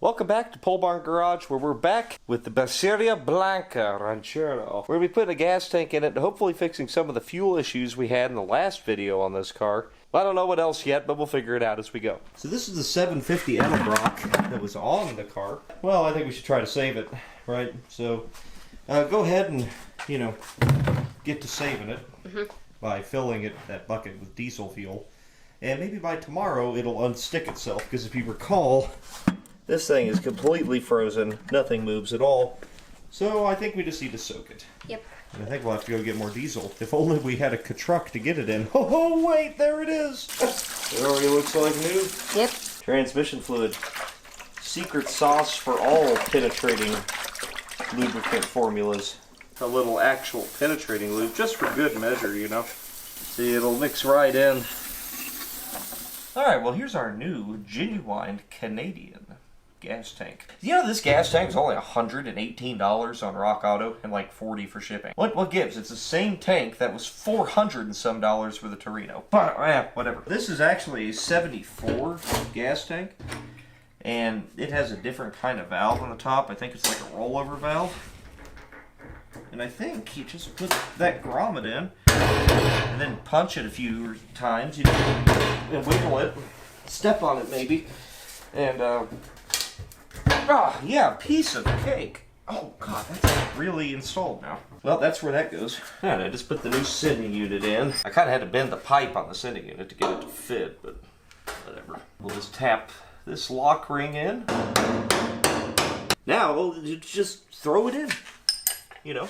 Welcome back to Pole Barn Garage, where we're back with the Baseria Blanca Ranchero. We're going to be putting a gas tank in it and hopefully fixing some of the fuel issues we had in the last video on this car. I don't know what else yet, but we'll figure it out as we go. So this is the 750 Edelbrock that was on the car. Well, I think we should try to save it, right? So go ahead and, get to saving it by filling that bucket with diesel fuel. And maybe by tomorrow it'll unstick itself, because if you recall, this thing is completely frozen. Nothing moves at all. So I think we just need to soak it. Yep. And I think we'll have to go get more diesel. If only we had a truck to get it in. Oh, wait, there it is. It already looks like new. Yep. Transmission fluid. Secret sauce for all penetrating lubricant formulas. A little actual penetrating lube, just for good measure, See, it'll mix right in. Alright, well here's our new, genuine Canadian gas tank. This gas tank is only $118 on Rock Auto and like $40 for shipping. What gives? It's the same tank that was $400 and some for the Torino. But, whatever. This is actually a 74 gas tank, and it has a different kind of valve on the top. I think it's like a rollover valve. And I think you just put that grommet in, and then punch it a few times, and wiggle it, step on it maybe, and yeah, piece of cake. Oh god, that's really installed now. Well, that's where that goes. And I just put the new sending unit in. I kind of had to bend the pipe on the sending unit to get it to fit, but whatever. We'll just tap this lock ring in. Now, we'll just throw it in. Yeah.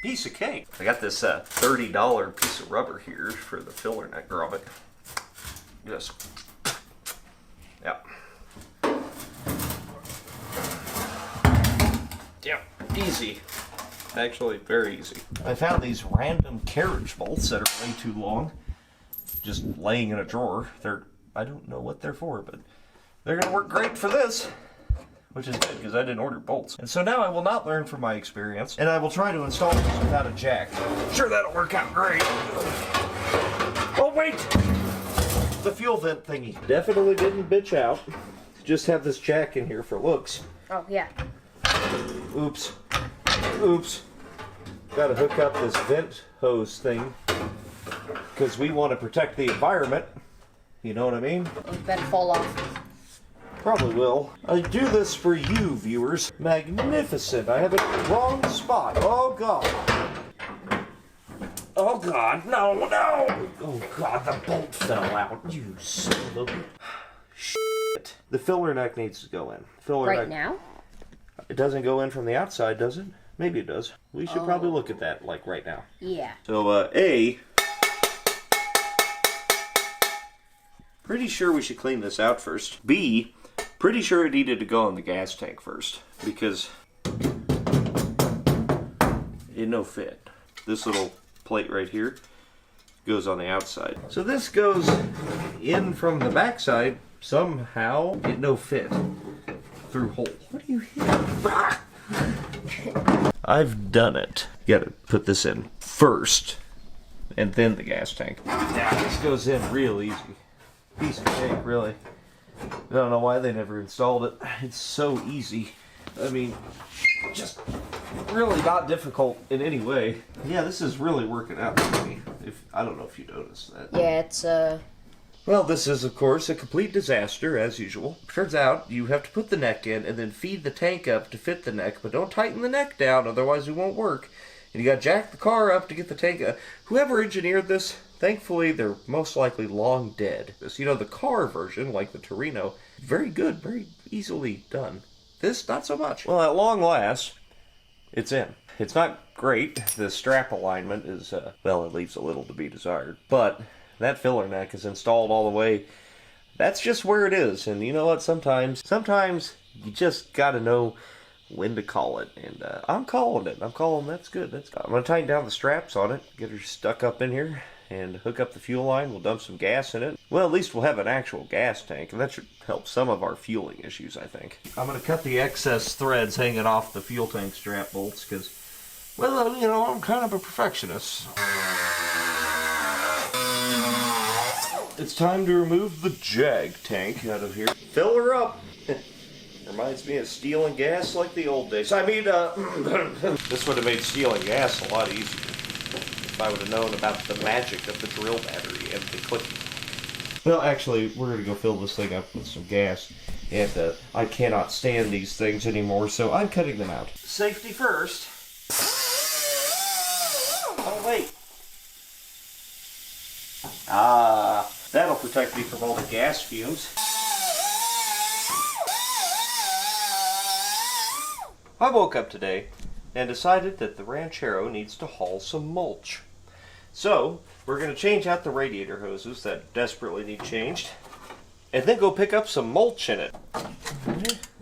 Piece of cake. I got this $30 piece of rubber here for the filler neck grommet. Just, yeah, easy. Actually, very easy. I found these random carriage bolts that are way too long, just laying in a drawer. I don't know what they're for, but they're gonna work great for this. Which is good, because I didn't order bolts. And so now I will not learn from my experience, and I will try to install this without a jack. I'm sure that'll work out great. Oh, wait! The fuel vent thingy. Definitely didn't bitch out. Just have this jack in here for looks. Oh, yeah. Oops. Gotta hook up this vent hose thing, because we want to protect the environment. You know what I mean? It better fall off. Probably will. I do this for you, viewers. Magnificent. I have it in the wrong spot. Oh, God. Oh, God. No. Oh, God. The bolt fell out. You son of a... Shit. The filler neck needs to go in. Right now? It doesn't go in from the outside, does it? Maybe it does. We should probably look at that, like, right now. Yeah. So, A... Pretty sure we should clean this out first. B... Pretty sure it needed to go in the gas tank first, because it no fit. This little plate right here goes on the outside. So this goes in from the backside. Somehow it no fit through hole. What do you hear? I've done it. You gotta put this in first, and then the gas tank. Yeah, this goes in real easy. Piece of cake, really. I don't know why they never installed it. It's so easy. I mean, just really not difficult in any way. Yeah, this is really working out for me. I don't know if you noticed that. Yeah, it's Well, this is, of course, a complete disaster, as usual. Turns out, you have to put the neck in and then feed the tank up to fit the neck, but don't tighten the neck down, otherwise it won't work. And you gotta jack the car up to get the tank up. Whoever engineered this, thankfully, they're most likely long dead. The car version, like the Torino, very good, very easily done. This, not so much. Well, at long last, it's in. It's not great. The strap alignment is, well, it leaves a little to be desired. But that filler neck is installed all the way. That's just where it is. And you know what? Sometimes you just gotta know when to call it, and I'm calling it. That's good. I'm gonna tighten down the straps on it, get her stuck up in here, and hook up the fuel line. We'll dump some gas in it. Well, at least we'll have an actual gas tank, and that should help some of our fueling issues, I think. I'm gonna cut the excess threads hanging off the fuel tank strap bolts, because, well, I'm kind of a perfectionist. It's time to remove the Jag tank out of here. Fill her up. Reminds me of stealing gas like the old days. I mean, this would have made stealing gas a lot easier if I would have known about the magic of the drill battery and the clicking. Well, actually, we're going to go fill this thing up with some gas, and I cannot stand these things anymore, so I'm cutting them out. Safety first. Oh, wait. That'll protect me from all the gas fumes. I woke up today and decided that the Ranchero needs to haul some mulch. So, we're going to change out the radiator hoses that desperately need changed, and then go pick up some mulch in it.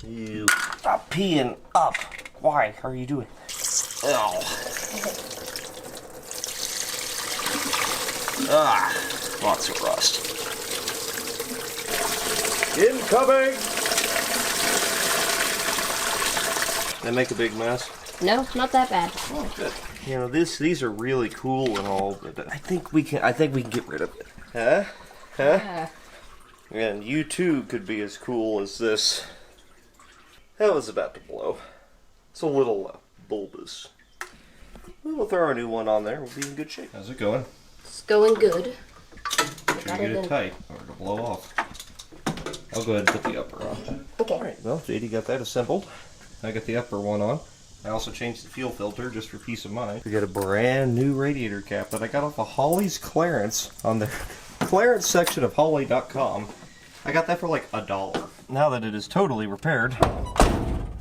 You stop peeing up. Why are you doing? Oh. Lots of rust. Incoming! Did I make a big mess? No, not that bad. Oh, good. You know, these are really cool and all, but I think we can get rid of it. Huh? And you too could be as cool as this. That was about to blow. It's a little bulbous. We'll throw our new one on there. We'll be in good shape. How's it going? It's going good. Make sure you get it tight or it'll blow off. I'll go ahead and put the upper on. Okay. Alright, well, JD got that assembled. I got the upper one on. I also changed the fuel filter just for peace of mind. We got a brand new radiator cap that I got off of Holley's clearance on the clearance section of Holley.com. I got that for like $1. Now that it is totally repaired,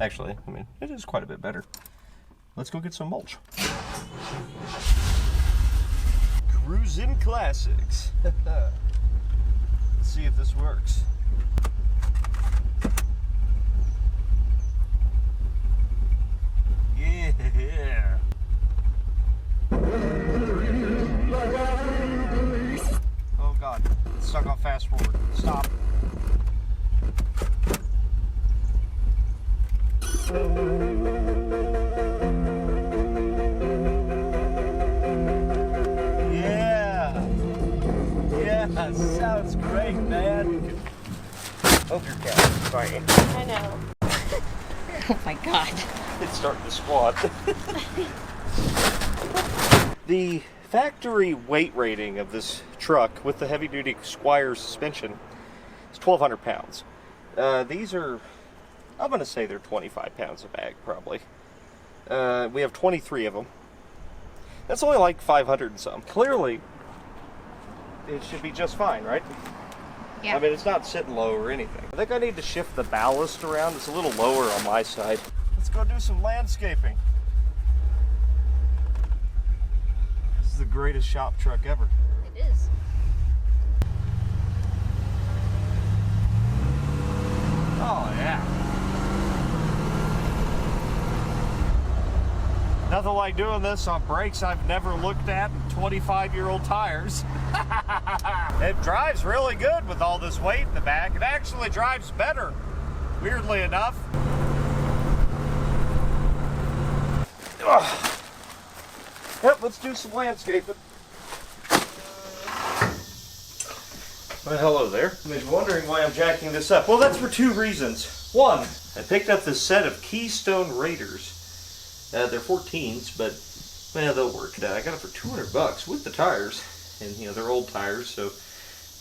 actually, I mean, it is quite a bit better. Let's go get some mulch. Cruisin' Classics. Let's see if this works. Yeah. Oh God, it's stuck on fast forward. Stop. Yeah. Yeah, sounds great, man. Hope your cat is fine. I know. Oh my God. It's starting to squat. The factory weight rating of this truck with the heavy-duty Squire suspension is 1,200 pounds. These are, I'm going to say they're 25 pounds a bag, probably. We have 23 of them. That's only like 500 and some. Clearly, it should be just fine, right? Yeah. I mean, it's not sitting low or anything. I think I need to shift the ballast around. It's a little lower on my side. Let's go do some landscaping. This is the greatest shop truck ever. It is. Oh, yeah. Nothing like doing this on brakes I've never looked at in 25-year-old tires. It drives really good with all this weight in the back. It actually drives better, weirdly enough. Ugh. Yep, let's do some landscaping. Well, hello there. You may be wondering why I'm jacking this up. Well, that's for two reasons. One, I picked up this set of Keystone Raiders. They're 14s, but well, they'll work. I got it for $200 with the tires, and you know they're old tires, so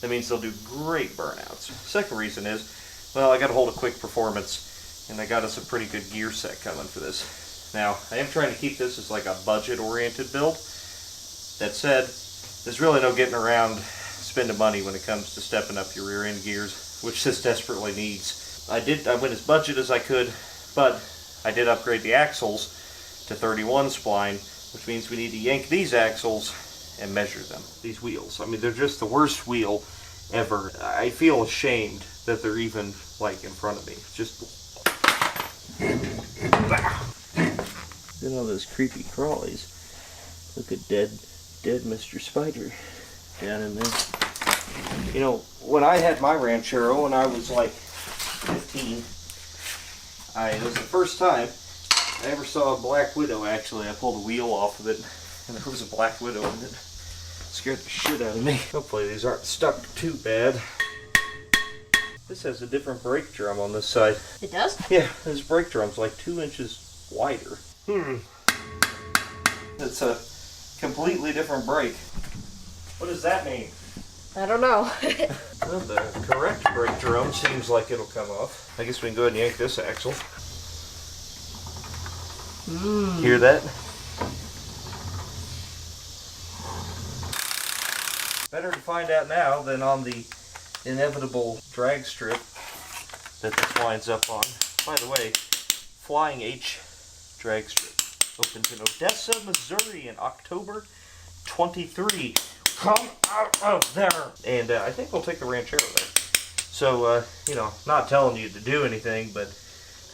that means they'll do great burnouts. Second reason is, well, I got a hold of Quick Performance, and I got us a pretty good gear set coming for this. Now, I am trying to keep this as like a budget-oriented build. That said, there's really no getting around spending money when it comes to stepping up your rear end gears, which this desperately needs. I went as budget as I could, but I did upgrade the axles to 31 spline, which means we need to yank these axles and measure them. These wheels, I mean, they're just the worst wheel ever. I feel ashamed that they're even like in front of me. Just look at all those creepy crawlies. Look at dead Mr. Spider down in there. You know, when I had my Ranchero when I was like 15, it was the first time I ever saw a Black Widow. Actually, I pulled a wheel off of it, and there was a Black Widow in it. Scared the shit out of me. Hopefully these aren't stuck too bad. This has a different brake drum on this side. It does? Yeah, this brake drum's like 2 inches wider. It's a completely different brake. What does that mean? I don't know. Well, the correct brake drum seems like it'll come off. I guess we can go ahead and yank this axle. Hear that? Better to find out now than on the inevitable drag strip that this winds up on. By the way, Flying H drag strip opened in Odessa, Missouri in October 23. Come out of there! And I think we'll take the Ranchero there. So, you know, not telling you to do anything, but,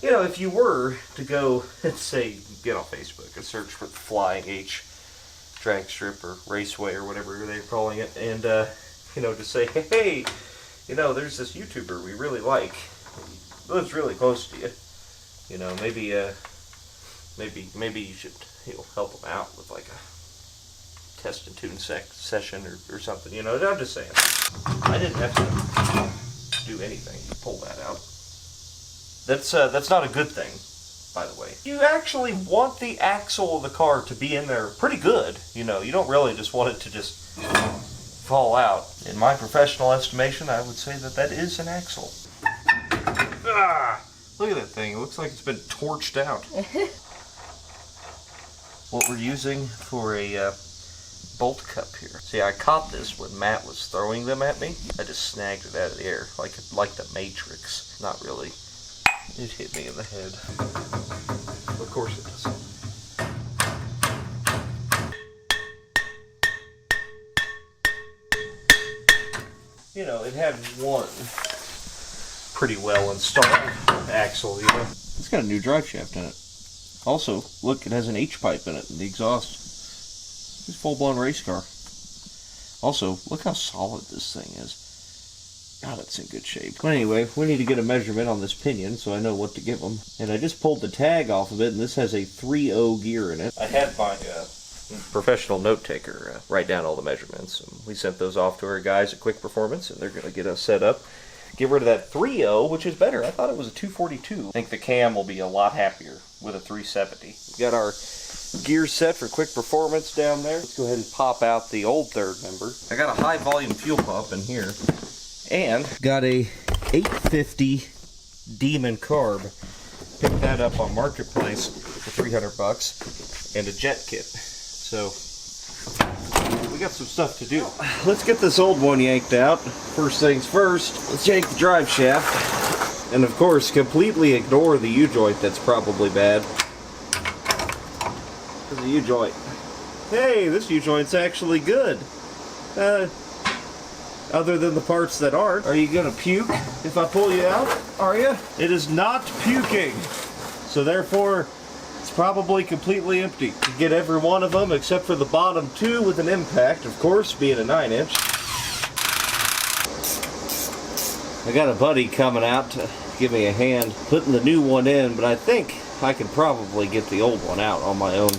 you know, if you were to go and say, get on Facebook and search for the Flying H drag strip or raceway or whatever they're calling it, and, you know, just say, hey, you know, there's this YouTuber we really like. He lives really close to you. You know, maybe you should, you know, help him out with like a test and tune session or something. You know, I'm just saying. I didn't have to do anything to pull that out. That's not a good thing, by the way. You actually want the axle of the car to be in there pretty good. You know, you don't really just want it to just fall out. In my professional estimation, I would say that is an axle. Look at that thing. It looks like it's been torched out. What we're using for a bolt cup here. See, I caught this when Matt was throwing them at me. I just snagged it out of the air, like the Matrix. Not really. It hit me in the head. Of course it does. You know, it had one pretty well installed axle, you know. It's got a new drive shaft in it. Also, look, it has an H-pipe in it in the exhaust. It's a full-blown race car. Also, look how solid this thing is. God, it's in good shape. But anyway, we need to get a measurement on this pinion so I know what to give them. And I just pulled the tag off of it, and this has a 3.0 gear in it. I had my professional note taker write down all the measurements. And we sent those off to our guys at Quick Performance, and they're going to get us set up. Get rid of that 3.0, which is better. I thought it was a 242. I think the cam will be a lot happier with a 370. We got our gear set for Quick Performance down there. Let's go ahead and pop out the old third member. I got a high volume fuel pump in here. And got a 850 Demon carb. Picked that up on Marketplace for $300 and a jet kit. So we got some stuff to do. Let's get this old one yanked out. First things first, let's yank the drive shaft. And of course, completely ignore the U-joint that's probably bad. There's a U-joint. Hey, this U-joint's actually good. Other than the parts that aren't. Are you gonna puke if I pull you out? Are you? It is not puking. So therefore, it's probably completely empty. You get every one of them except for the bottom two with an impact, of course, being a 9-inch. I got a buddy coming out to give me a hand putting the new one in, but I think I can probably get the old one out on my own.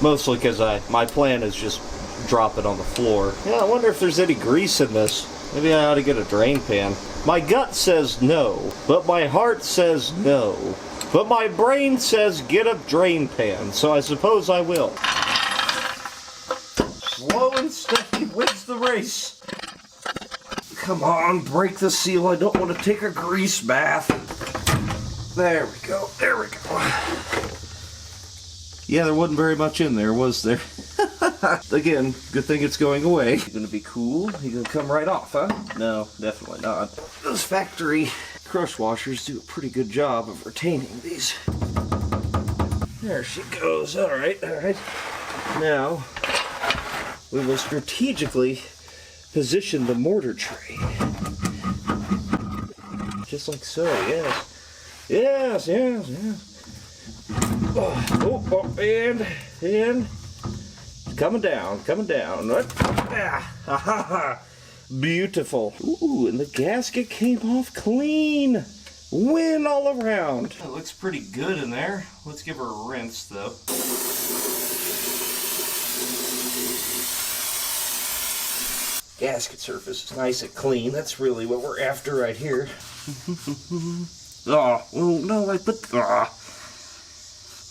Mostly because my plan is just drop it on the floor. Yeah, I wonder if there's any grease in this. Maybe I ought to get a drain pan. My gut says no, but my heart says no. But my brain says get a drain pan, so I suppose I will. Slow and steady wins the race. Come on, break the seal. I don't want to take a grease bath. There we go. There we go. Yeah, there wasn't very much in there, was there? Again, good thing it's going away. You gonna be cool? You gonna come right off, huh? No, definitely not. Those factory crush washers do a pretty good job of retaining these. There she goes. Alright, alright. Now, we will strategically position the mortar tray. Just like so, yes. Yes, yes, yes. Oh, and coming down. Beautiful. Ooh, and the gasket came off clean. Win all around. It looks pretty good in there. Let's give her a rinse, though. gasket surface is nice and clean. That's really what we're after right here. Oh no, I put...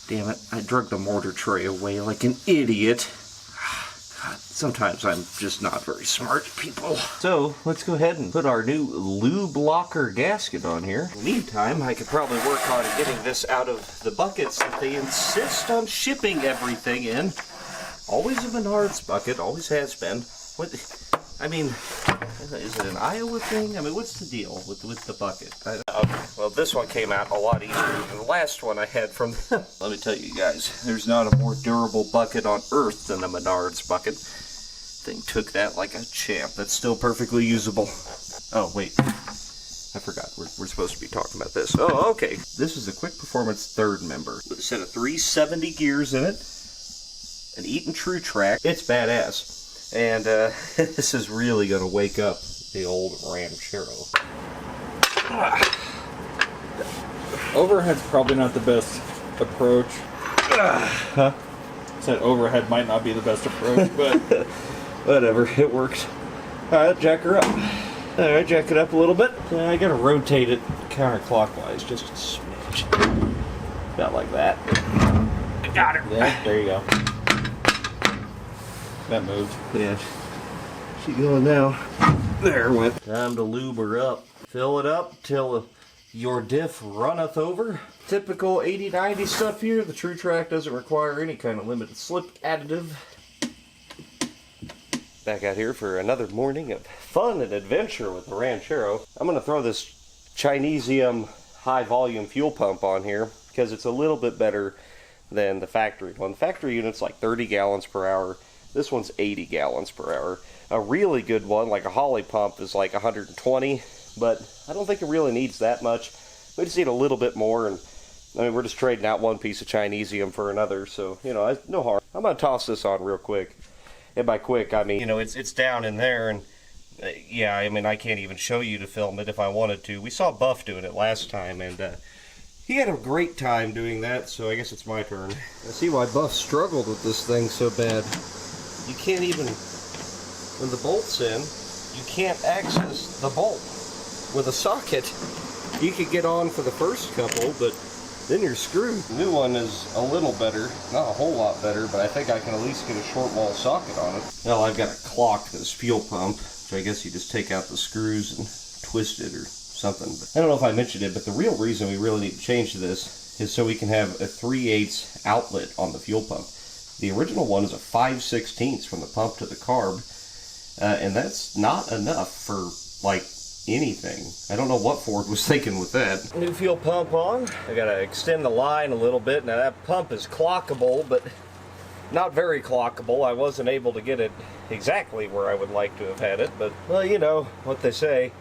Damn it, I drug the mortar tray away like an idiot. God, sometimes I'm just not very smart, people. So, let's go ahead and put our new lube locker gasket on here. In the meantime, I could probably work on getting this out of the buckets that they insist on shipping everything in. Always a Menards bucket, always has been. What? I mean, is it an Iowa thing? I mean, what's the deal with the bucket? Well, this one came out a lot easier than the last one I had from them. Let me tell you guys, there's not a more durable bucket on earth than a Menards bucket. Thing took that like a champ. That's still perfectly usable. Oh, wait. I forgot. We're supposed to be talking about this. Oh, okay. This is the Quick Performance third member. With a set of 370 gears in it. An Eaton True Track. It's badass. And this is really going to wake up the old Ranchero. Overhead's probably not the best approach. Huh? Said overhead might not be the best approach, but... Whatever, it works. Alright, jack her up. Alright, jack it up a little bit. I gotta rotate it counterclockwise, just a smidge. About like that. I got her. Yeah, there you go. That moved. Yeah. She going now. There it went. Time to lube her up. Fill it up till your diff runneth over. Typical 80-90 stuff here. The True Track doesn't require any kind of limited slip additive. Back out here for another morning of fun and adventure with the Ranchero. I'm going to throw this Chinesium high volume fuel pump on here because it's a little bit better than the factory one. The factory unit's like 30 gallons per hour. This one's 80 gallons per hour. A really good one, like a Holley pump, is like 120, but I don't think it really needs that much. We just need a little bit more, and I mean, we're just trading out one piece of Chinesium for another, so, you know, no harm. I'm going to toss this on real quick. And by quick, I mean, you know, it's down in there, and yeah, I mean, I can't even show you to film it if I wanted to. We saw Buff doing it last time, and he had a great time doing that, so I guess it's my turn. I see why Buff struggled with this thing so bad. You can't even, when the bolt's in, you can't access the bolt with a socket. You could get on for the first couple, but then you're screwed. The new one is a little better, not a whole lot better, but I think I can at least get a short wall socket on it. Well, I've got to clock this fuel pump, so I guess you just take out the screws and twist it or something. But I don't know if I mentioned it, but the real reason we really need to change this is so we can have a 3/8 outlet on the fuel pump. The original one is a 5/16 from the pump to the carb, and that's not enough for, like, anything. I don't know what Ford was thinking with that. New fuel pump on. I gotta extend the line a little bit. Now that pump is clockable, but not very clockable. I wasn't able to get it exactly where I would like to have had it, but, well, you know what they say.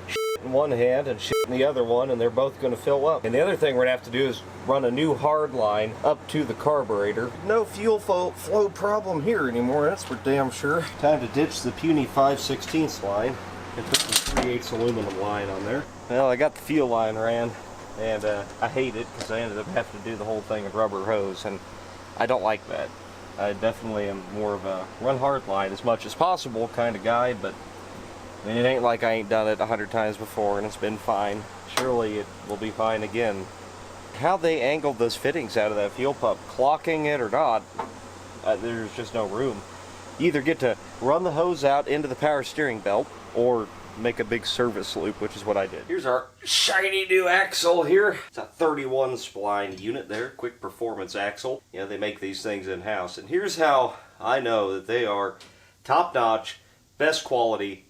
Shit in one hand and shit in the other one, and they're both going to fill up. And the other thing we're going to have to do is run a new hard line up to the carburetor. No fuel flow problem here anymore, that's for damn sure. Time to ditch the puny 5/16 line and put some 3/8 aluminum line on there. Well, I got the fuel line ran, and I hate it because I ended up having to do the whole thing with rubber hose, and I don't like that. I definitely am more of a run hard line as much as possible kind of guy, but I mean, it ain't like I ain't done it 100 times before and it's been fine. Surely it will be fine again. How they angled those fittings out of that fuel pump, clocking it or not, there's just no room. You either get to run the hose out into the power steering belt or make a big service loop, which is what I did. Here's our shiny new axle here. It's a 31 spline unit there, Quick Performance axle. You know, they make these things in-house. And here's how I know that they are top-notch, best quality,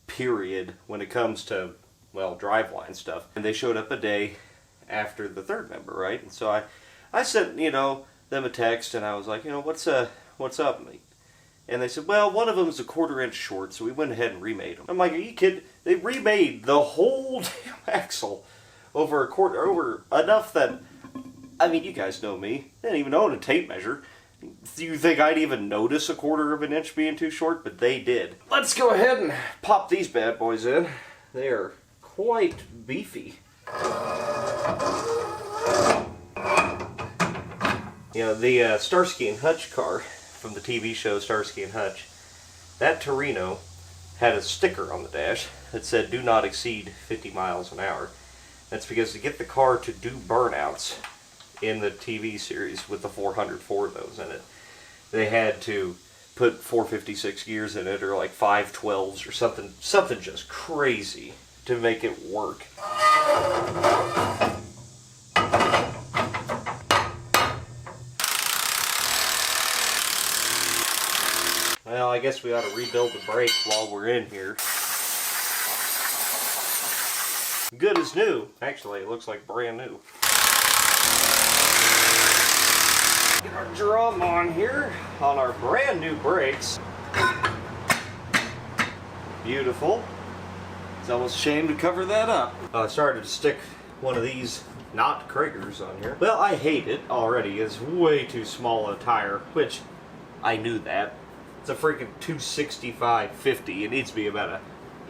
period, when it comes to, well, driveline stuff. And they showed up a day after the third member, right? And so I sent, you know, them a text, and I was like, you know, what's up, mate? And they said, well, one of them is a 1/4 inch short, so we went ahead and remade them. I'm like, are you kidding? They remade the whole damn axle over enough that, I mean, you guys know me. They didn't even own a tape measure. Do you think I'd even notice a 1/4 inch being too short? But they did. Let's go ahead and pop these bad boys in. They are quite beefy. You know, the Starsky and Hutch car from the TV show Starsky and Hutch, that Torino had a sticker on the dash that said do not exceed 50 miles an hour. That's because to get the car to do burnouts in the TV series with the 404 of those in it, they had to put 456 gears in it, or like 512s or something just crazy to make it work. Well, I guess we ought to rebuild the brake while we're in here. Good as new. Actually, it looks like brand new. Get our drum on here on our brand new brakes. Beautiful. It's almost a shame to cover that up. I started to stick one of these not Kragers on here. Well, I hate it already. It's way too small a tire, which I knew that. It's a freaking 265/50. It needs to be about a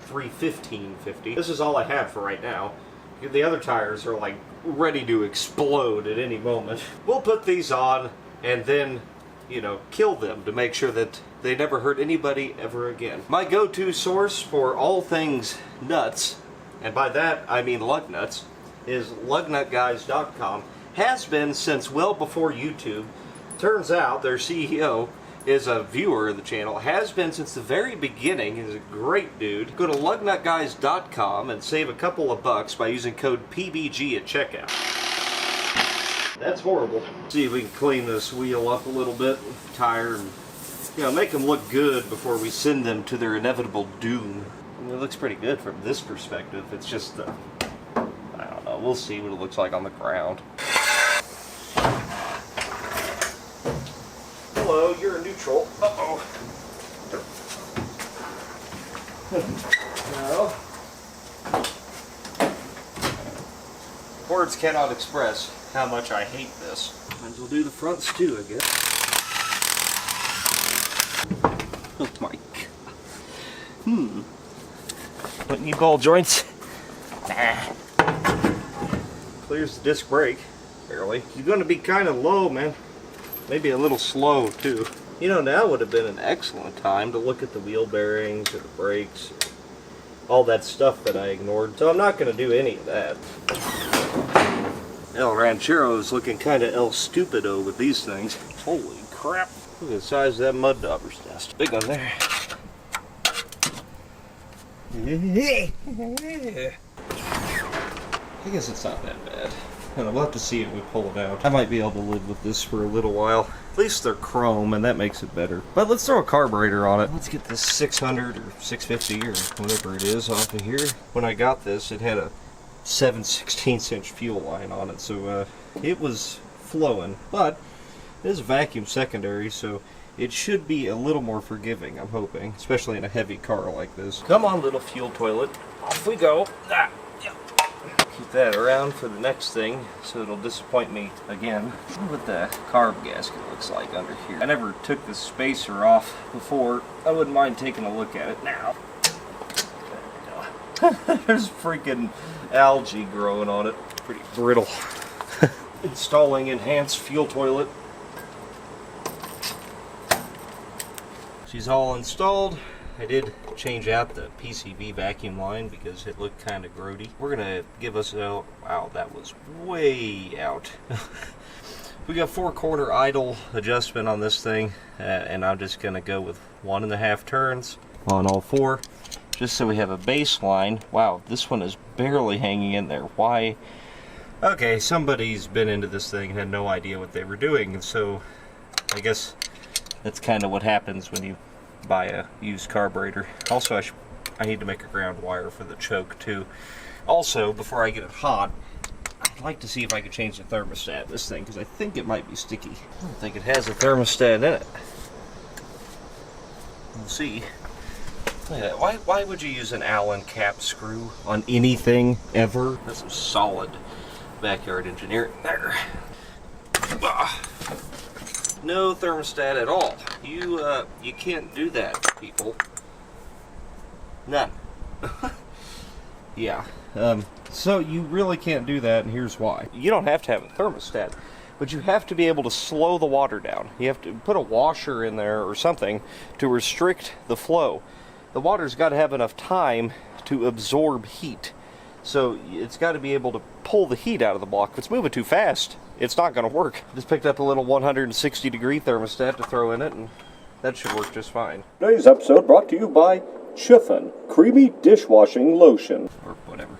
315/50. This is all I have for right now. The other tires are like ready to explode at any moment. We'll put these on and then, you know, kill them to make sure that they never hurt anybody ever again. My go-to source for all things nuts, and by that I mean lug nuts, is lugnutguys.com. Has been since well before YouTube. Turns out their CEO is a viewer of the channel, has been since the very beginning. He's a great dude. Go to lugnutguys.com and save a couple of bucks by using code PBG at checkout. That's horrible. See if we can clean this wheel up a little bit with the tire and, you know, make them look good before we send them to their inevitable doom. I mean, it looks pretty good from this perspective. It's just the, I don't know, we'll see what it looks like on the ground. Hello, you're a neutral. Uh-oh. No. Words cannot express how much I hate this. Might as well do the fronts too, I guess. Oh my god. What, need ball joints? Nah. Clears the disc brake, barely. You're gonna be kind of low, man. Maybe a little slow too. You know, now would have been an excellent time to look at the wheel bearings or the brakes, or all that stuff that I ignored. So I'm not going to do any of that. El Ranchero is looking kind of El Stupido with these things. Holy crap. Look at the size of that mud dauber's nest. Big one there. I guess it's not that bad. And we'll have to see if we pull it out. I might be able to live with this for a little while. At least they're chrome, and that makes it better. But let's throw a carburetor on it. Let's get this 600 or 650 or whatever it is off of here. When I got this, it had a 7/16" fuel line on it, so it was flowing. But it is a vacuum secondary, so it should be a little more forgiving, I'm hoping. Especially in a heavy car like this. Come on, little fuel toilet. Off we go. Ah. Keep that around for the next thing, so it'll disappoint me again. I wonder what the carb gasket looks like under here. I never took the spacer off before. I wouldn't mind taking a look at it now. There we go. There's freaking algae growing on it. Pretty brittle. Installing enhanced fuel toilet. She's all installed. I did change out the PCV vacuum line because it looked kind of grody. We're gonna give us a, wow, that was way out. We got 4-corner idle adjustment on this thing, and I'm just gonna go with 1.5 turns on all 4, just so we have a baseline. Wow, this one is barely hanging in there. Why? Okay, somebody's been into this thing and had no idea what they were doing, and so I guess that's kind of what happens when you buy a used carburetor. Also, I need to make a ground wire for the choke too. Also, before I get it hot, I'd like to see if I can change the thermostat in this thing, because I think it might be sticky. I don't think it has a thermostat in it. We'll see. Look at that. Why would you use an Allen cap screw on anything ever? That's some solid backyard engineering there. No thermostat at all. You can't do that, people. None. Yeah. So you really can't do that, and here's why. You don't have to have a thermostat, but you have to be able to slow the water down. You have to put a washer in there or something to restrict the flow. the water's got to have enough time to absorb heat. So it's got to be able to pull the heat out of the block. If it's moving too fast, it's not going to work. Just picked up a little 160 degree thermostat to throw in it, and that should work just fine. Today's episode brought to you by Chiffon Creamy Dishwashing Lotion. Or whatever.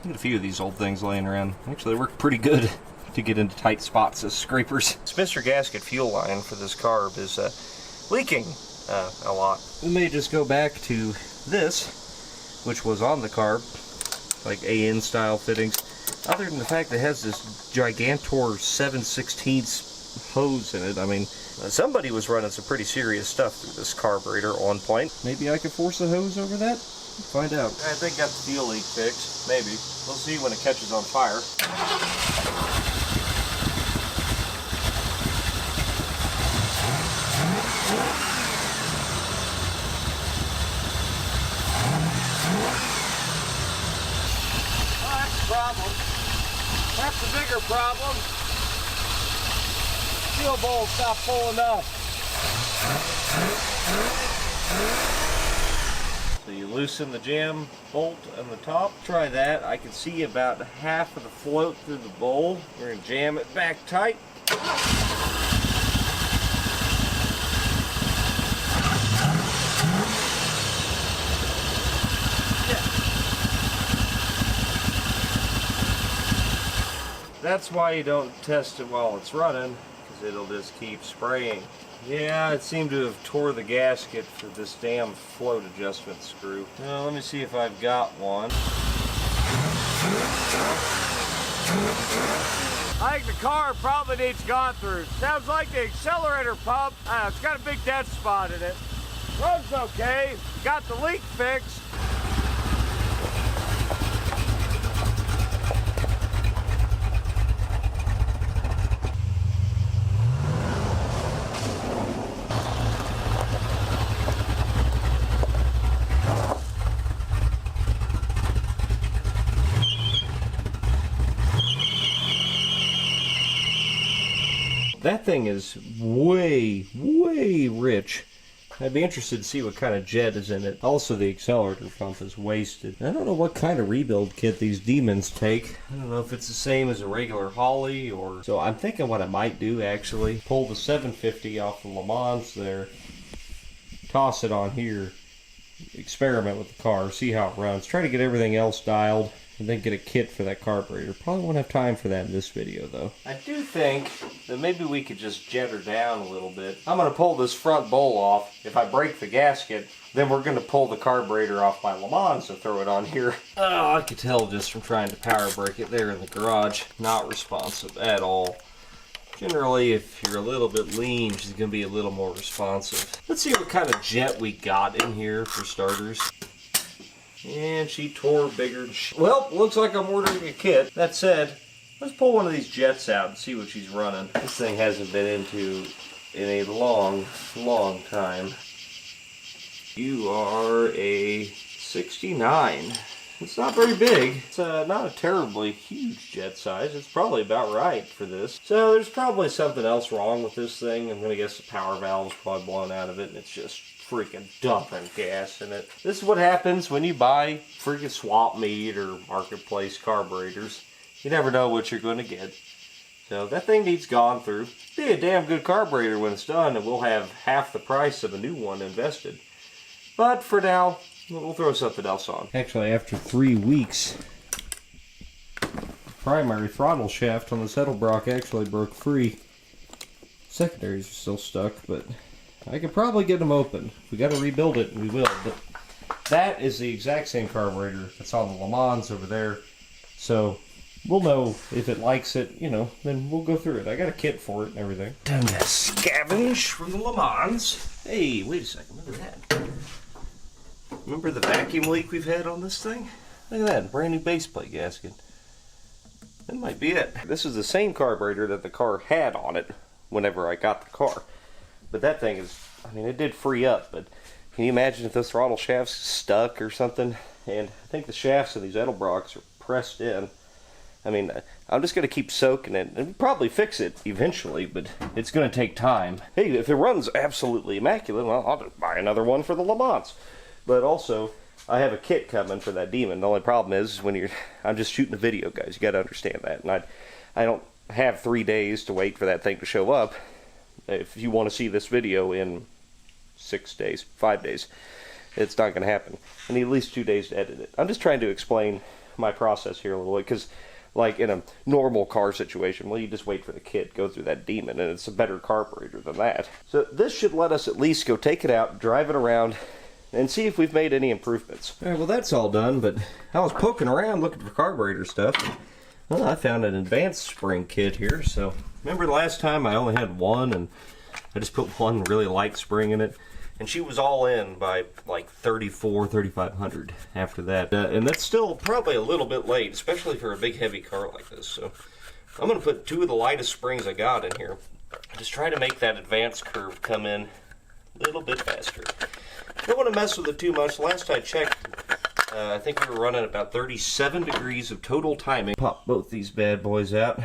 Got a few of these old things laying around. Actually, they work pretty good to get into tight spots as scrapers. Spencer gasket fuel line for this carb is leaking a lot. We may just go back to this, which was on the carb, like AN style fittings. Other than the fact that it has this Gigantor 7/16 hose in it, I mean, somebody was running some pretty serious stuff through this carburetor on point. Maybe I could force a hose over that? Find out. I think got the fuel leak fixed. Maybe. We'll see when it catches on fire. Problem. That's the bigger problem. Fuel bowl stopped pulling up. So you loosen the jam bolt on the top. Try that. I can see about half of the float through the bowl. We're going to jam it back tight. That's why you don't test it while it's running, because it'll just keep spraying. Yeah, it seemed to have tore the gasket for this damn float adjustment screw. Well, let me see if I've got one. I think the car probably needs gone through. Sounds like the accelerator pump. It's got a big dead spot in it. Runs okay. Got the leak fixed. That thing is way, way rich. I'd be interested to see what kind of jet is in it. Also, the accelerator pump is wasted. I don't know what kind of rebuild kit these demons take. I don't know if it's the same as a regular Holly or... So I'm thinking what I might do, actually, pull the 750 off the Le Mans there, toss it on here, experiment with the car, see how it runs, try to get everything else dialed, and then get a kit for that carburetor. Probably won't have time for that in this video, though. I do think that maybe we could just jet her down a little bit. I'm going to pull this front bowl off. If I break the gasket, then we're going to pull the carburetor off my Le Mans and throw it on here. Oh, I could tell just from trying to power brake it there in the garage. Not responsive at all. Generally, if you're a little bit lean, she's going to be a little more responsive. Let's see what kind of jet we got in here for starters. And she tore bigger than well, looks like I'm ordering a kit. That said, let's pull one of these jets out and see what she's running. This thing hasn't been into in a long, long time. You are a 69. It's not very big. It's not a terribly huge jet size. It's probably about right for this. So there's probably something else wrong with this thing. I'm going to guess the power valve's probably blown out of it and it's just freaking dumping gas in it. This is what happens when you buy freaking swap meet or marketplace carburetors. You never know what you're going to get. So that thing needs gone through. Be a damn good carburetor when it's done, and we'll have half the price of a new one invested. But for now, we'll throw something else on. Actually, after 3 weeks, the primary throttle shaft on the Edelbrock actually broke free. Secondaries are still stuck, but I could probably get them open. If we got to rebuild it, we will. But that is the exact same carburetor that's on the Le Mans over there. So we'll know if it likes it, you know, then we'll go through it. I got a kit for it and everything. Time to scavenge from the Le Mans. Hey, wait a second. Look at that. Remember the vacuum leak we've had on this thing? Look at that. Brand new base plate gasket. That might be it. This is the same carburetor that the car had on it whenever I got the car. But that thing is, I mean, it did free up, but can you imagine if those throttle shafts stuck or something? And I think the shafts of these Edelbrocks are pressed in. I mean, I'm just going to keep soaking it and probably fix it eventually, but it's going to take time. Hey, if it runs absolutely immaculate, well, I'll just buy another one for the Le Mans. But also, I have a kit coming for that demon. The only problem is when I'm just shooting a video, guys. You got to understand that. And I don't have 3 days to wait for that thing to show up. If you want to see this video in 6 days, 5 days, it's not going to happen. I need at least 2 days to edit it. I'm just trying to explain my process here a little bit, because like in a normal car situation, well, you just wait for the kit, go through that demon, and it's a better carburetor than that. So this should let us at least go take it out, drive it around, and see if we've made any improvements. All right, well, that's all done, but I was poking around looking for carburetor stuff. Well, I found an advanced spring kit here. So remember the last time I only had one, and I just put one really light spring in it, and she was all in by like 3,500 after that. And that's still probably a little bit late, especially for a big heavy car like this. So I'm going to put 2 of the lightest springs I got in here. Just try to make that advanced curve come in a little bit faster. Don't want to mess with it too much. Last I checked, I think we were running about 37 degrees of total timing. Pop both these bad boys out.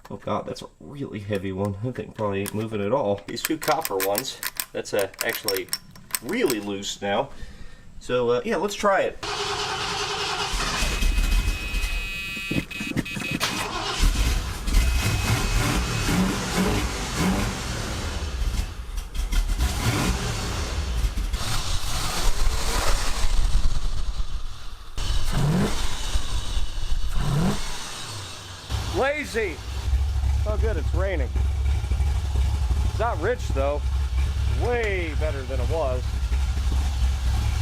Oh god, that's a really heavy one. I think probably ain't moving at all. These 2 copper ones, that's actually really loose now. So yeah, let's try it. Lazy. Oh good, it's raining. It's not rich though. Way better than it was.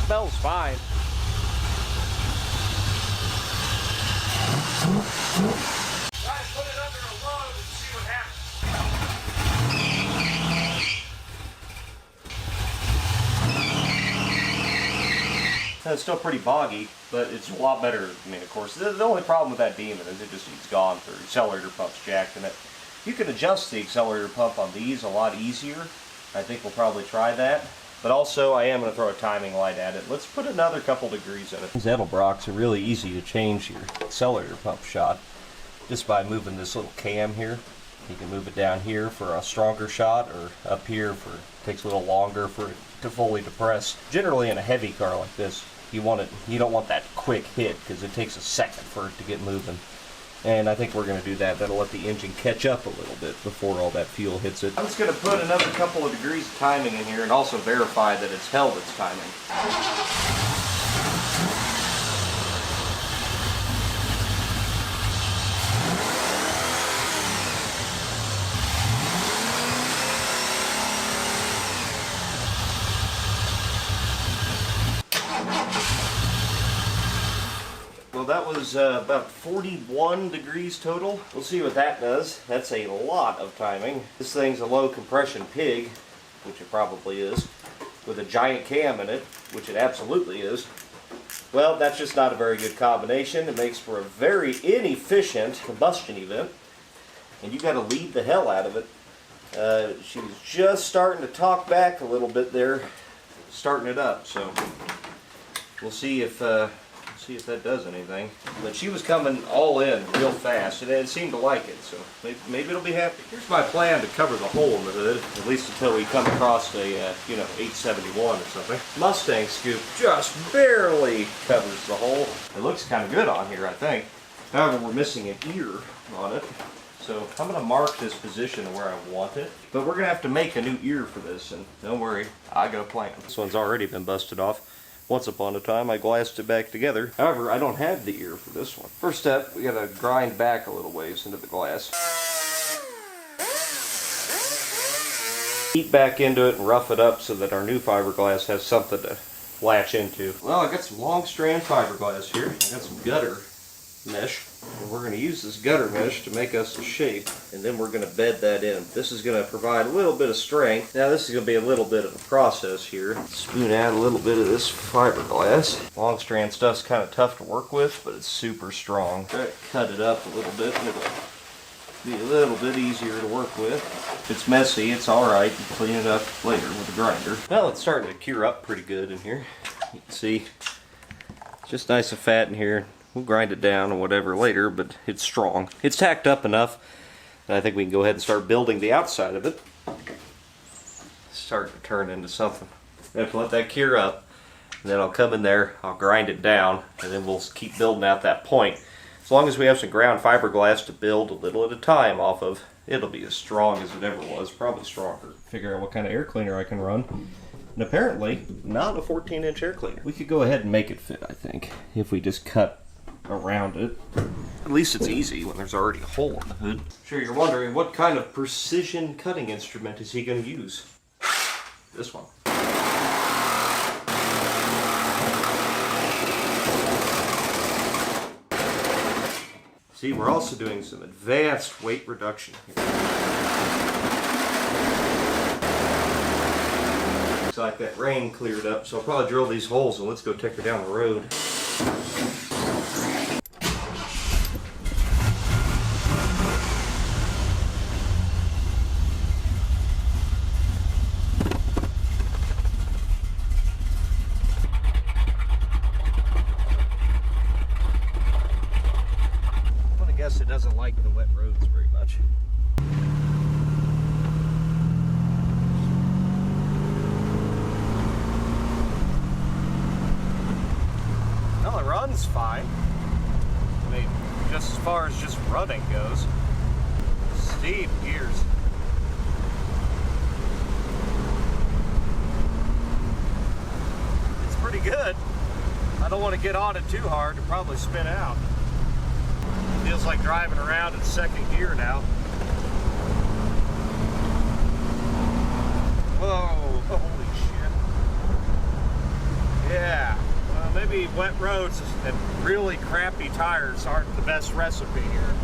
Smells fine. Guys, put it under a load and see what happens. It's still pretty boggy, but it's a lot better. I mean, of course, the only problem with that demon is it just needs gone for accelerator pump's jacked in it. You can adjust the accelerator pump on these a lot easier. I think we'll probably try that. But also, I am going to throw a timing light at it. Let's put another couple degrees in it. These Edelbrocks are really easy to change your accelerator pump shot just by moving this little cam here. You can move it down here for a stronger shot, or up here for takes a little longer for it to fully depress. Generally, in a heavy car like this, you don't want that quick hit because it takes a second for it to get moving. And I think we're going to do that. That'll let the engine catch up a little bit before all that fuel hits it. I'm just going to put another couple of degrees of timing in here and also verify that it's held its timing. Well, that was about 41 degrees total. We'll see what that does. That's a lot of timing. This thing's a low compression pig, which it probably is, with a giant cam in it, which it absolutely is. Well, that's just not a very good combination. It makes for a very inefficient combustion event, and you got to lead the hell out of it. She was just starting to talk back a little bit there, starting it up, so we'll see if that does anything. But she was coming all in real fast, and it seemed to like it, so maybe it'll be happy. Here's my plan to cover the hole in the hood, at least until we come across a 871 or something. Mustang scoop just barely covers the hole. It looks kind of good on here, I think. However, we're missing an ear on it. So I'm going to mark this position where I want it. But we're going to have to make a new ear for this, and don't worry, I got a plan. This one's already been busted off. Once upon a time, I glassed it back together. However, I don't have the ear for this one. First step, we gotta grind back a little ways into the glass. Heat back into it and rough it up so that our new fiberglass has something to latch into. Well, I got some long strand fiberglass here. I got some gutter mesh. And we're going to use this gutter mesh to make us a shape, and then we're going to bed that in. This is going to provide a little bit of strength. Now this is going to be a little bit of a process here. Spoon out a little bit of this fiberglass. Long strand stuff's kind of tough to work with, but it's super strong. Try to cut it up a little bit, and it'll be a little bit easier to work with. If it's messy, it's alright. You can clean it up later with a grinder. Well, it's starting to cure up pretty good in here. You can see it's just nice and fat in here. We'll grind it down or whatever later, but it's strong. It's tacked up enough, and I think we can go ahead and start building the outside of it. It's starting to turn into something I have to let that cure up, and then I'll come in there, I'll grind it down, and then we'll keep building out that point. As long as we have some ground fiberglass to build a little at a time off of, it'll be as strong as it ever was, probably stronger. Figure out what kind of air cleaner I can run. And apparently, not a 14-inch air cleaner. We could go ahead and make it fit, I think, if we just cut around it. At least it's easy when there's already a hole in the hood. Sure, you're wondering, what kind of precision cutting instrument is he going to use? This one. See, we're also doing some advanced weight reduction here. Looks like that rain cleared up, so I'll probably drill these holes and let's go take her down the road. It doesn't like the wet roads very much. Well, it runs fine. I mean, just as far as just running goes. Steep gears. It's pretty good. I don't want to get on it too hard to probably spin out. Feels like driving around in second gear now. Whoa, holy shit. Yeah, well, maybe wet roads and really crappy tires aren't the best recipe here.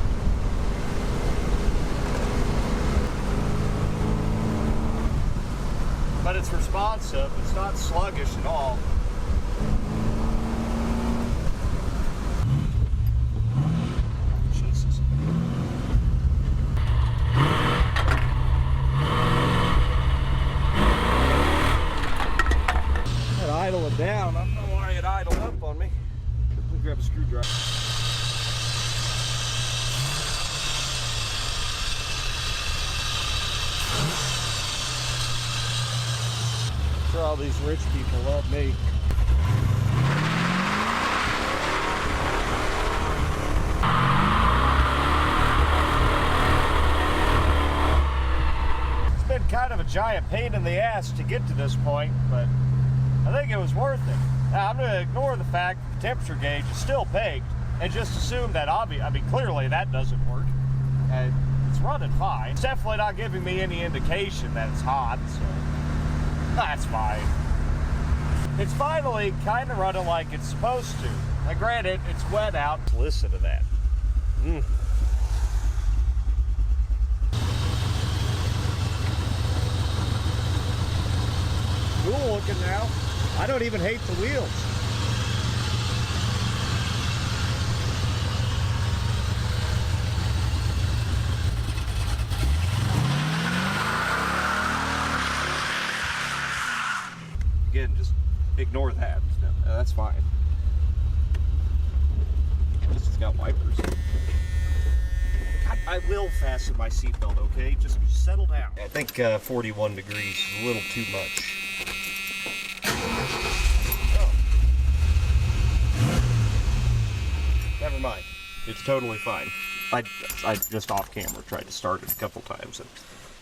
But it's responsive, it's not sluggish at all. Idle it down. I don't know why it idled up on me. Let me grab a screwdriver. I'm sure all these rich people love me. It's been kind of a giant pain in the ass to get to this point, but I think it was worth it. Now, I'm going to ignore the fact that the temperature gauge is still baked and just assume that clearly that doesn't work. And it's running fine. It's definitely not giving me any indication that it's hot, so that's fine. It's finally kind of running like it's supposed to. Now, granted, it's wet out. Listen to that. Cool looking now. I don't even hate the wheels. Again, just ignore that. That's fine. At least it's got wipers. I will fasten my seatbelt, okay? Just settle down. I think 41 degrees is a little too much. Never mind. It's totally fine. I just off camera tried to start it a couple times and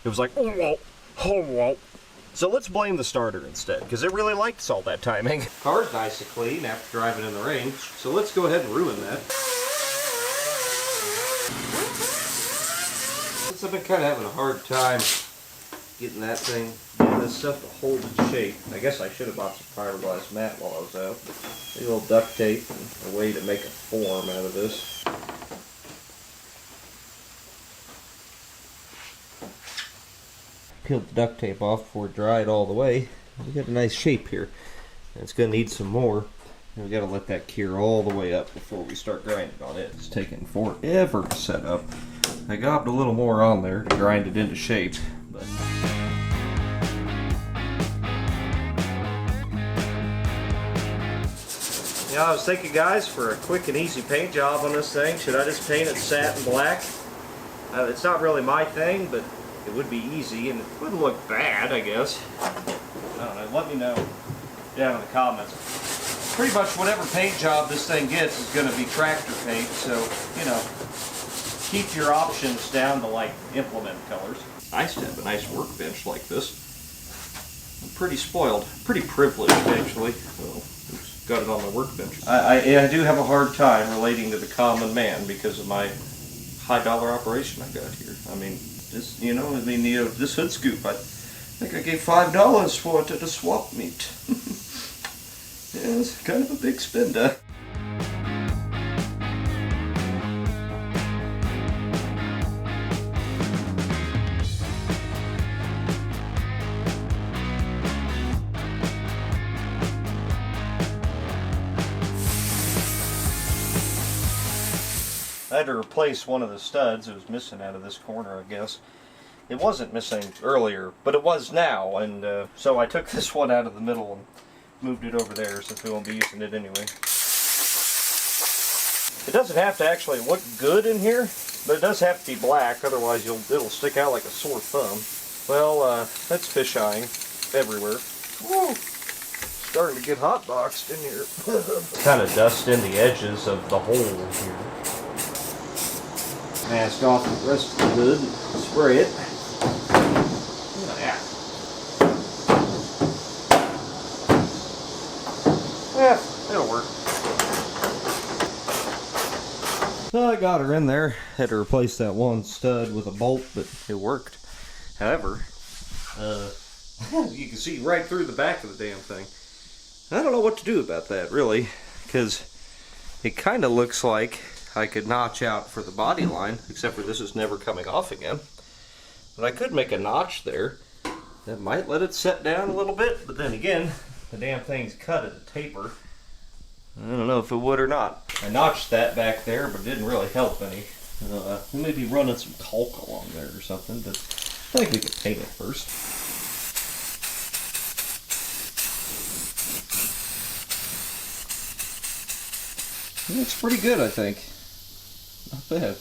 it was like, oh, whoa. So let's blame the starter instead, because it really likes all that timing. Car's nice and clean after driving in the rain, so let's go ahead and ruin that. Since I've been kind of having a hard time getting that thing, getting this stuff to hold its shape. I guess I should have bought some fiberglass mat while I was out. A little duct tape and a way to make a form out of this. Peeled the duct tape off before it dried all the way. We got a nice shape here. And it's going to need some more. And we got to let that cure all the way up before we start grinding on it. It's taking forever to set up. I gobbed a little more on there to grind it into shape. But yeah, I was thinking, guys, for a quick and easy paint job on this thing, should I just paint it satin black? It's not really my thing, but it would be easy and it wouldn't look bad, I guess. I don't know, let me know down in the comments. Pretty much whatever paint job this thing gets is going to be tractor paint, so, you know, keep your options down to like implement colors. Nice to have a nice workbench like this. I'm pretty spoiled, pretty privileged actually. Well, got it on my workbench. I do have a hard time relating to the common man because of my high dollar operation I got here. I mean, this, you know, this hood scoop, I think I gave $5 for it at a swap meet. Yeah, it's kind of a big spender. I had to replace one of the studs. It was missing out of this corner, I guess. It wasn't missing earlier, but it was now, and so I took this one out of the middle and moved it over there since we won't be using it anyway. It doesn't have to actually look good in here, but it does have to be black, otherwise it'll stick out like a sore thumb. Well, that's fish-eyeing everywhere. Woo! Starting to get hot boxed in here. Kind of dust in the edges of the hole here. Mask off the rest of the hood and spray it. Yeah, it'll work. So I got her in there. Had to replace that one stud with a bolt, but it worked. However, you can see right through the back of the damn thing. I don't know what to do about that, really, because it kind of looks like I could notch out for the body line, except for this is never coming off again. But I could make a notch there. That might let it set down a little bit, but then again, the damn thing's cut at a taper. I don't know if it would or not. I notched that back there, but it didn't really help any. We may be running some caulk along there or something, but I think we could paint it first. It looks pretty good, I think. Not bad.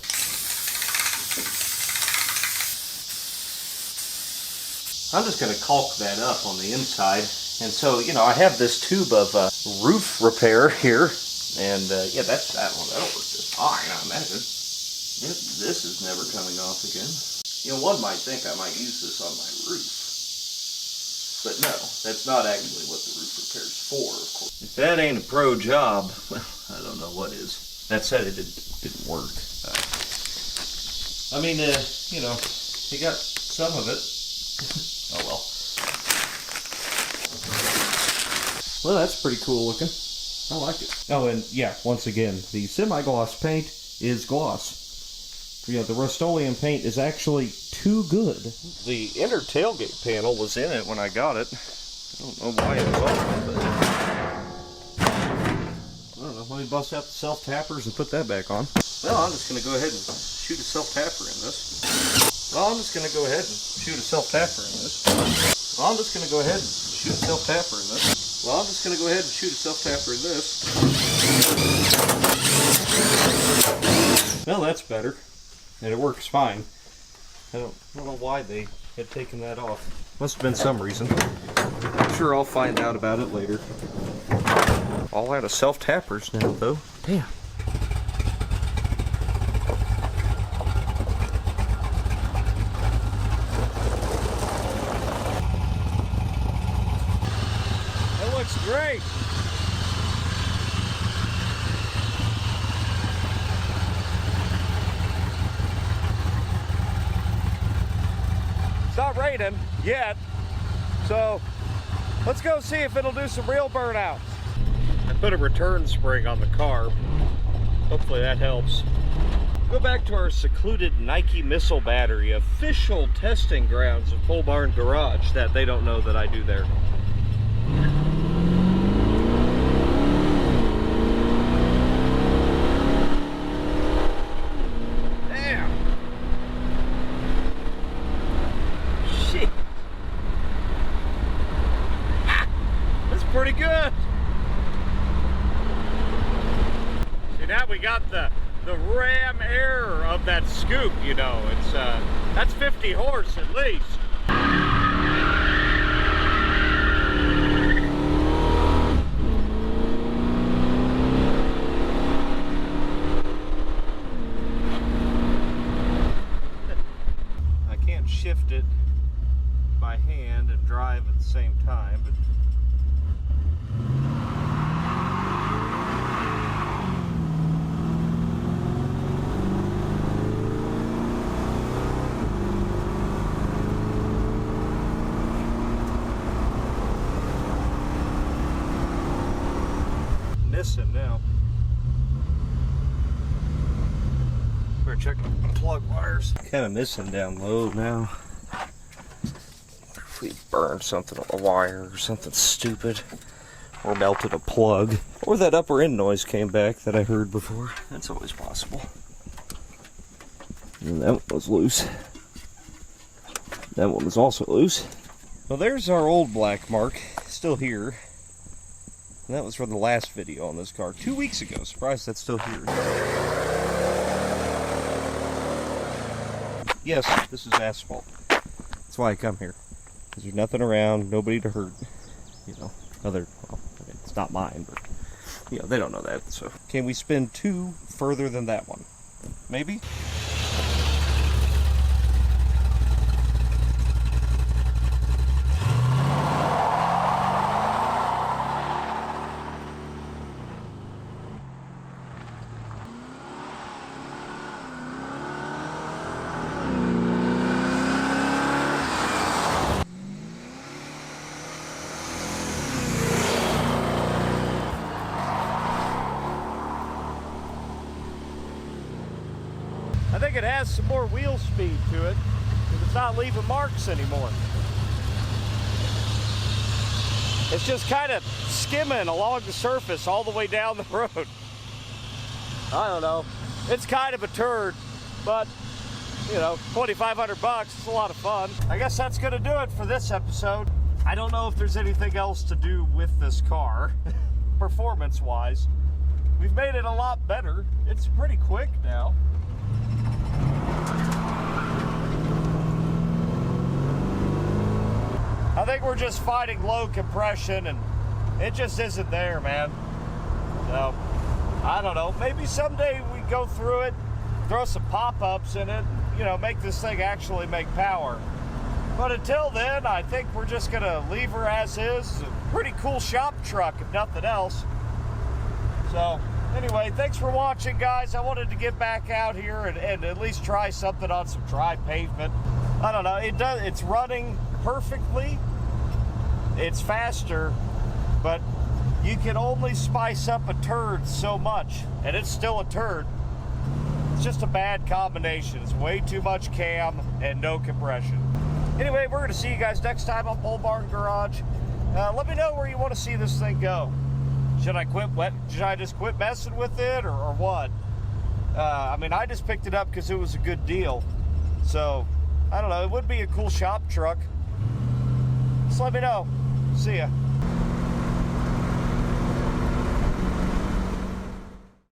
I'm just going to caulk that up on the inside. And so, you know, I have this tube of roof repair here. And, yeah, that's that one. That'll work just fine, I imagine. This is never coming off again. You know, one might think I might use this on my roof. But no, that's not actually what the roof repair's for, of course. If that ain't a pro job, well, I don't know what is. That said, it didn't work. I mean, you know, he got some of it. Oh well. Well, that's pretty cool looking. I like it. Oh, and yeah, once again, the semi-gloss paint is gloss. Yeah, the Rust-Oleum paint is actually too good. The inner tailgate panel was in it when I got it. I don't know why it was on, but I don't know. Let me bust out the self-tappers and put that back on. Well, I'm just going to go ahead and shoot a self-tapper in this. Well, I'm just going to go ahead and shoot a self-tapper in this. Well, I'm just going to go ahead and shoot a self-tapper in this. Well, I'm just going to go ahead and shoot a self-tapper in this. Well, that's better. And it works fine. I don't know why they had taken that off. Must have been some reason. I'm sure I'll find out about it later. All out of self-tappers now, though. Damn. That looks great. It's not raining yet, so let's go see if it'll do some real burnouts. I put a return spring on the car. Hopefully that helps. Go back to our secluded Nike missile battery, official testing grounds of Pole Barn Garage that they don't know that I do there. Damn. Shit. That's pretty good. See, now we got the ram air of that scoop, you know. It's that's 50 horse at least. I can't shift it by hand and drive at the same time, but missing now. Better check the plug wires. Kind of missing down low now. If we burned something on the wire or something stupid, or melted a plug, or that upper end noise came back that I heard before. That's always possible. And that one was loose. That one was also loose. Well, there's our old black mark, still here. And that was from the last video on this car 2 weeks ago. Surprised that's still here. Yes, this is asphalt. That's why I come here. Because there's nothing around, nobody to hurt. You know, well, it's not mine, but, you know, they don't know that. So, can we spin 2 further than that one? Maybe? I think it has some more wheel speed to it, because it's not leaving marks anymore. It's just kind of skimming along the surface all the way down the road. I don't know. It's kind of a turd, but, you know, 2,500 bucks, it's a lot of fun. I guess that's going to do it for this episode. I don't know if there's anything else to do with this car, performance-wise. We've made it a lot better. It's pretty quick now. I think we're just fighting low compression, and it just isn't there, man. So, I don't know. Maybe someday we go through it, throw some pop-ups in it, you know, make this thing actually make power. But until then, I think we're just going to leave her as is. A pretty cool shop truck, if nothing else. So, anyway, thanks for watching, guys. I wanted to get back out here and at least try something on some dry pavement. I don't know. It's running perfectly. It's faster, but you can only spice up a turd so much, and it's still a turd. It's just a bad combination. It's way too much cam and no compression. Anyway, we're going to see you guys next time on Pole Barn Garage. Let me know where you want to see this thing go. Should I just quit messing with it, or what? I mean, I just picked it up because it was a good deal. So, I don't know. It would be a cool shop truck. Just let me know. See ya.